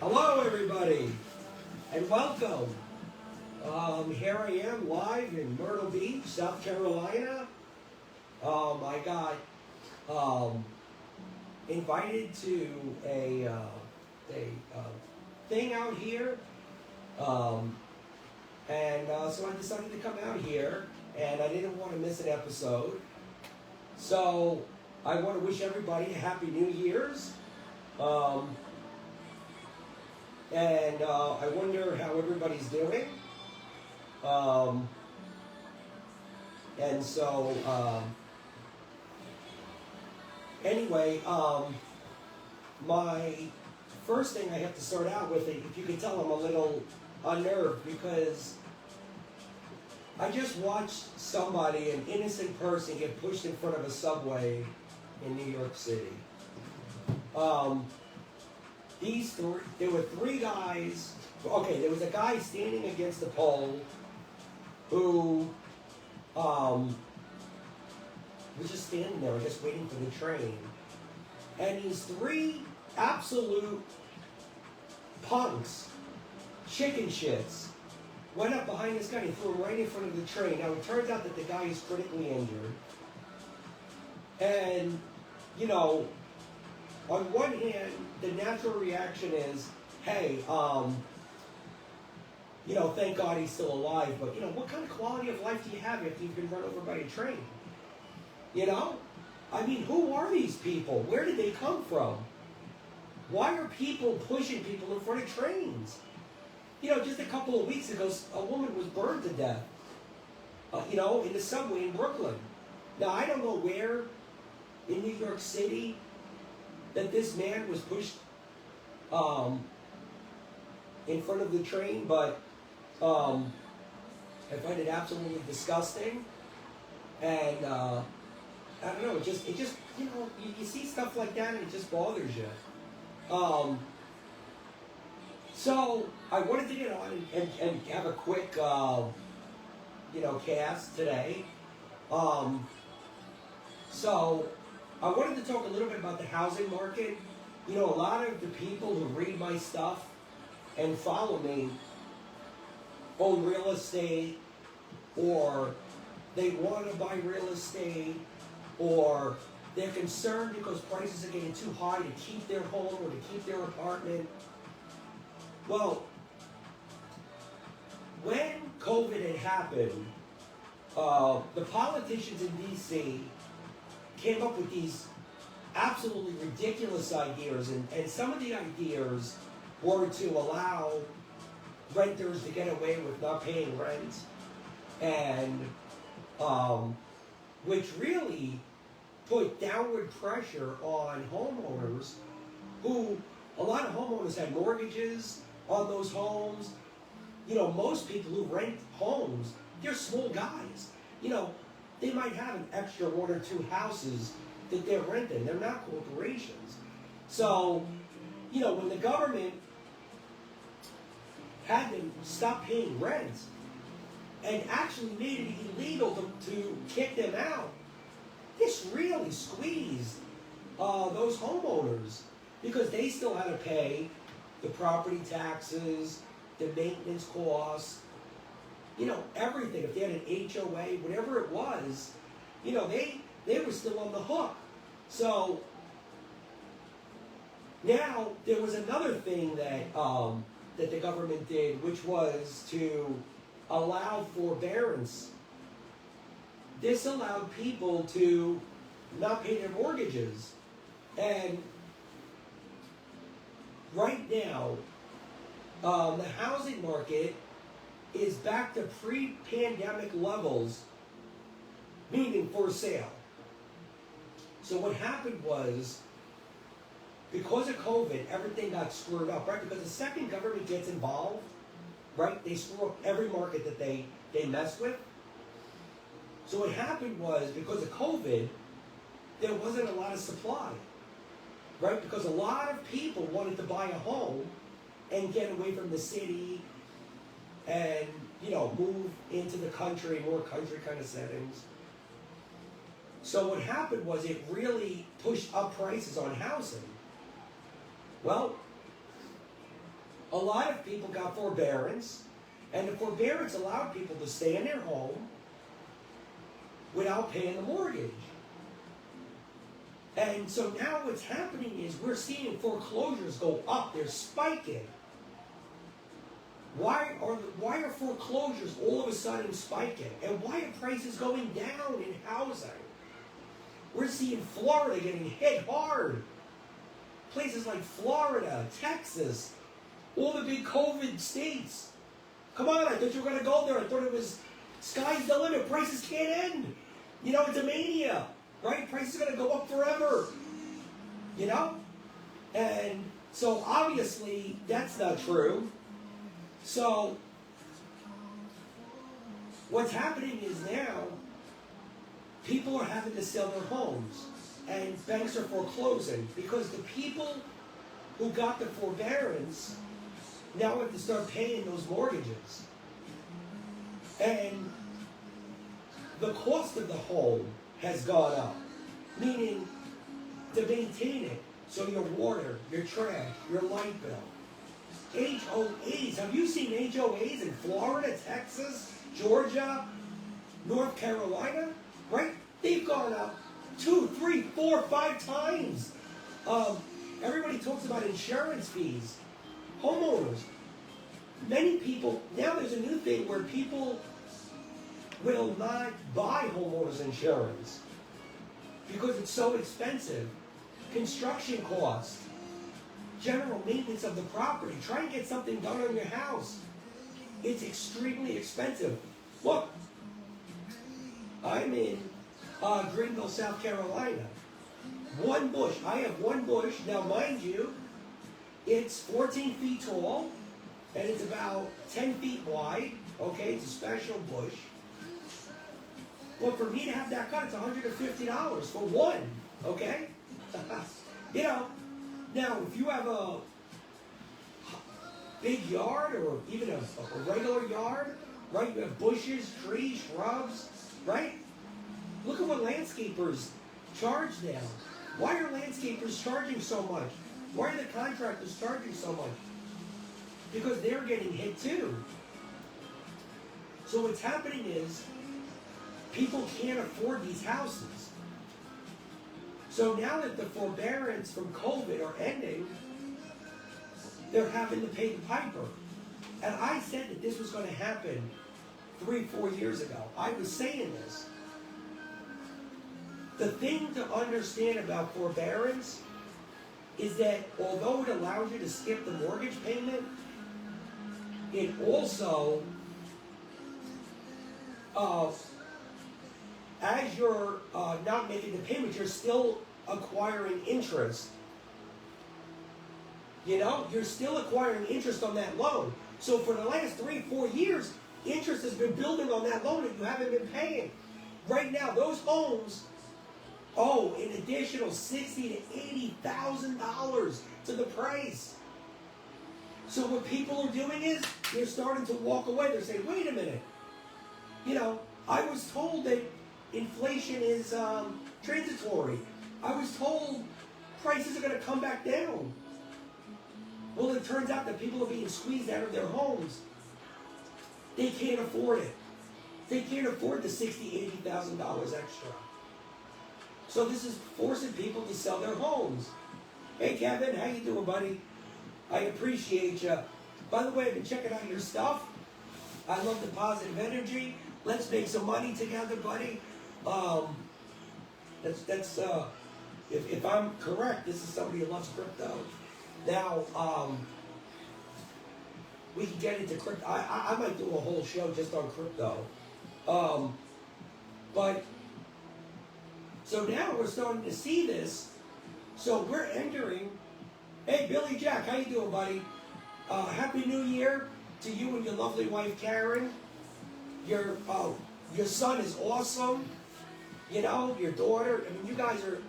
Hello, everybody, and welcome. Here I am live in Myrtle Beach, South Carolina. I got invited to a thing out here, and so I decided to come out here, and I didn't want to miss an episode. So I want to wish everybody a Happy New Year's. And I wonder how everybody's doing. Anyway, my first thing I have to start out with, if you can tell, I'm a little unnerved because I just watched somebody, an innocent person, get pushed in front of a subway in New York City. There were three guys. Okay, there was a guy standing against the pole who was just standing there, just waiting for the train. And these three absolute punks, chicken shits, went up behind this guy and threw him right in front of the train. Now, it turns out that the guy is critically injured. And, you know, on one hand, the natural reaction is, hey, thank God he's still alive, but, what kind of quality of life do you have after you've been run over by a train? I mean, who are these people? Where did they come from? Why are people pushing people in front of trains? Just a couple of weeks ago, a woman was burned to death, in the subway in Brooklyn. Now, I don't know where in New York City that this man was pushed in front of the train, but I find it absolutely disgusting. And I don't know, it just you see stuff like that and it just bothers you. So I wanted to get on and have a quick cast today. So I wanted to talk a little bit about the housing market. A lot of the people who read my stuff and follow me own real estate, or they want to buy real estate, or they're concerned because prices are getting too high to keep their home or to keep their apartment. Well, when COVID had happened, the politicians in D.C. came up with these absolutely ridiculous ideas, and some of the ideas were to allow renters to get away with not paying rent, and which really put downward pressure on homeowners who, a lot of homeowners had mortgages on those homes. Most people who rent homes, they're small guys. They might have an extra one or two houses that they're renting. They're not corporations. So, when the government had to stop paying rent and actually made it illegal to kick them out, this really squeezed those homeowners because they still had to pay the property taxes, the maintenance costs, everything. If they had an HOA, whatever it was, they were still on the hook. So now there was another thing that that the government did, which was to allow forbearance. This allowed people to not pay their mortgages. And right now, the housing market is back to pre-pandemic levels, meaning for sale. So what happened was, because of COVID, everything got screwed up, right? Because the second government gets involved, right, they screw up every market that they mess with. So what happened was, because of COVID, there wasn't a lot of supply, right? Because a lot of people wanted to buy a home and get away from the city and, move into the country, more country kind of settings. So what happened was it really pushed up prices on housing. Well, a lot of people got forbearance, and the forbearance allowed people to stay in their home without paying the mortgage. And so now what's happening is we're seeing foreclosures go up. They're spiking. Why are foreclosures all of a sudden spiking? And why are prices going down in housing? We're seeing Florida getting hit hard. Places like Florida, Texas, all the big COVID states. Come on, I thought you were going to go there. I thought it was sky's the limit. Prices can't end. You know, it's a mania, right? Prices are going to go up forever. You know? And so obviously that's not true. So what's happening is now people are having to sell their homes and banks are foreclosing because the people who got the forbearance now have to start paying those mortgages. And the cost of the home has gone up, meaning to maintain it. So your water, your trash, your light bill. HOAs. Have you seen HOAs in Florida, Texas, Georgia, North Carolina? Right? They've gone up 2, 3, 4, 5 times. Everybody talks about insurance fees. Homeowners. Many people, now there's a new thing where people will not buy homeowners insurance because it's so expensive. Construction costs, general maintenance of the property, try and get something done on your house. It's extremely expensive. Look, I'm in Greenville, South Carolina. One bush. I have one bush. Now, mind you, it's 14 feet tall, and it's about 10 feet wide. Okay, it's a special bush. Well, for me to have that cut, it's $150 for one. Okay? You know, now, if you have a big yard or even a regular yard, right? You have bushes, trees, shrubs, right? Look at what landscapers charge now. Why are landscapers charging so much? Why are the contractors charging so much? Because they're getting hit too. So what's happening is people can't afford these houses. So now that the forbearance from COVID are ending, they're having to pay the piper. And I said that this was going to happen 3-4 years ago. I was saying this. The thing to understand about forbearance is that although it allows you to skip the mortgage payment, it also, as you're not making the payment, you're still acquiring interest. You know, you're still acquiring interest on that loan. So for the last 3-4 years, interest has been building on that loan that you haven't been paying. Right now, those homes owe an additional $60,000 to $80,000 to the price. So what people are doing is they're starting to walk away. They're saying, wait a minute. You know, I was told that inflation is transitory. I was told prices are going to come back down. Well, it turns out that people are being squeezed out of their homes. They can't afford it. They can't afford the $60,000, $80,000 extra. So this is forcing people to sell their homes. Hey, Kevin, how you doing, buddy? I appreciate you. By the way, I've been checking out your stuff. I love the positive energy. Let's make some money together, buddy. If I'm correct, this is somebody who loves crypto. Now, we can get into crypto. I might do a whole show just on crypto. But, so now we're starting to see this. So we're entering. Hey, Billy Jack, how you doing, buddy? Happy New Year to you and your lovely wife, Karen. Your son is awesome. You know, your daughter. I mean, you guys are,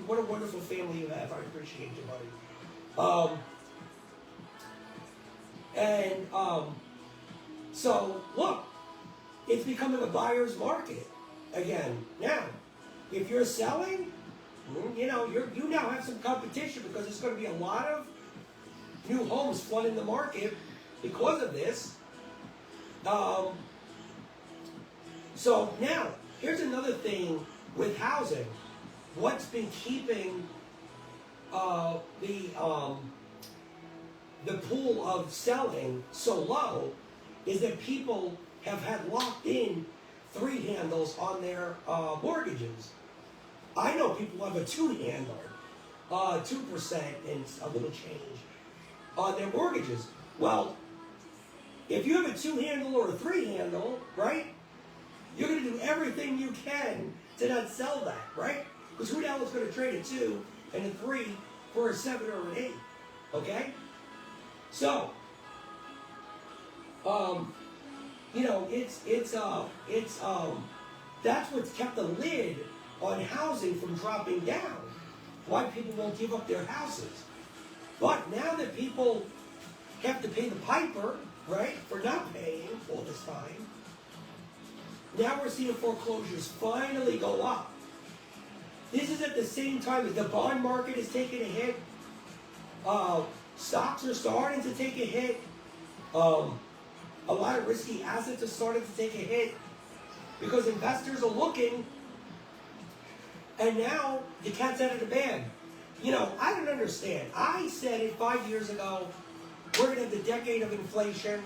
what a wonderful family you have. I appreciate you, buddy. So, look, it's becoming a buyer's market again. Now, if you're selling, you know, you now have some competition because there's going to be a lot of new homes flooding the market because of this. So now, here's another thing with housing. What's been keeping the pool of selling so low is that people have had locked in 3 handles on their mortgages. I know people have a 2 handle, 2% and a little change on their mortgages. Well, if you have a 2 handle or a 3 handle, right, you're going to do everything you can to not sell that, right? Because who the hell is going to trade a 2 and a 3 for a 7 or an 8, okay? So, you know, that's what's kept the lid on housing from dropping down. Why people won't give up their houses. But now that people have to pay the piper, right, for not paying all this time, now we're seeing foreclosures finally go up. This is at the same time as the bond market is taking a hit. Stocks are starting to take a hit. A lot of risky assets are starting to take a hit because investors are looking, and now the cat's out of the bag. You know, I don't understand. I said it 5 years ago, we're going to have the decade of inflation.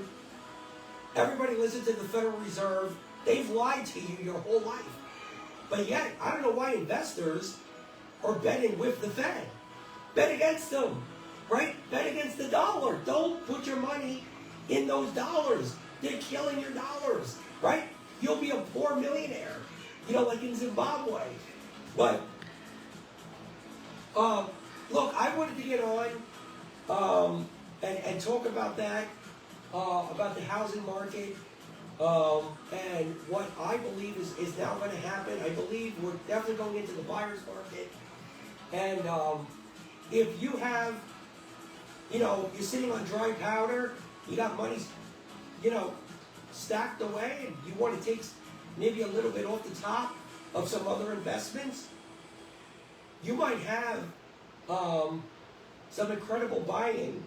Everybody listens to the Federal Reserve. They've lied to you your whole life. But yet, I don't know why investors are betting with the Fed. Bet against them, right? Bet against the dollar. Don't put your money in those dollars. They're killing your dollars, right? You'll be a poor millionaire, you know, like in Zimbabwe. But, look, I wanted to get on and talk about that, about the housing market, and what I believe is now going to happen. I believe we're definitely going into the buyer's market. And if you have, you know, you're sitting on dry powder, you got money, you know, stacked away, and you want to take maybe a little bit off the top of some other investments, you might have some incredible buying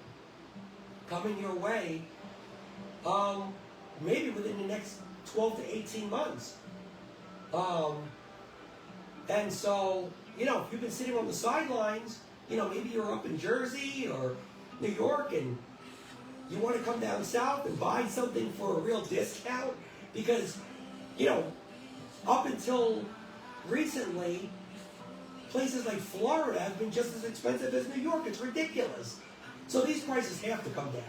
coming your way, maybe within the next 12 to 18 months. And so, you know, if you've been sitting on the sidelines, you know, maybe you're up in Jersey or New York and you want to come down south and buy something for a real discount because, you know, up until recently, places like Florida have been just as expensive as New York. It's ridiculous. So these prices have to come down,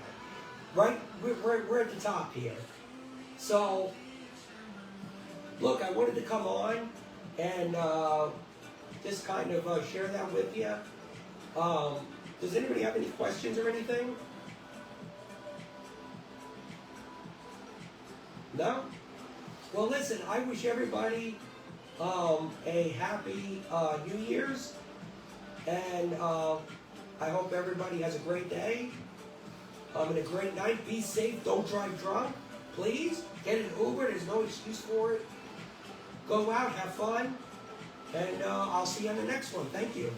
right? We're at the top here. So, look, I wanted to come on and just kind of share that with you. Does anybody have any questions or anything? No? Well, listen, I wish everybody a happy New Year's, and I hope everybody has a great day and a great night. Be safe. Don't drive drunk. Please get an Uber. There's no excuse for it. Go out, have fun, and I'll see you on the next one. Thank you.